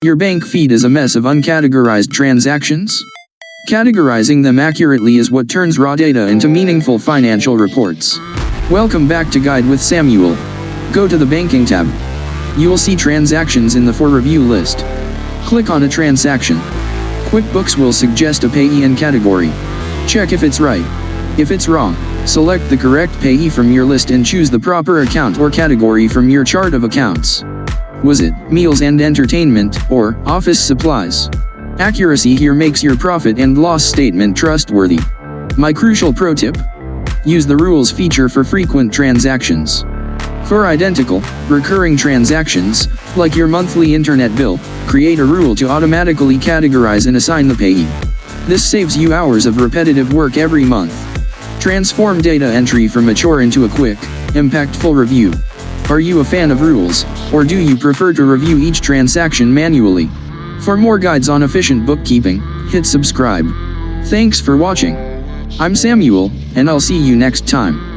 Your bank feed is a mess of uncategorized transactions? Categorizing them accurately is what turns raw data into meaningful financial reports. Welcome back to Guide with Samuel. Go to the Banking tab. You will see transactions in the For Review list. Click on a transaction. QuickBooks will suggest a payee and category. Check if it's right. If it's wrong, select the correct payee from your list and choose the proper account or category from your chart of accounts. Was it meals and entertainment or office supplies? Accuracy here makes your profit and loss statement trustworthy. My crucial pro tip: use the rules feature for frequent transactions. For identical, recurring transactions, like your monthly internet bill, create a rule to automatically categorize and assign the payee. This saves you hours of repetitive work every month. Transform data entry from mature into a quick, impactful review. Are you a fan of rules, or do you prefer to review each transaction manually? For more guides on efficient bookkeeping, hit subscribe. Thanks for watching. I'm Samuel, and I'll see you next time.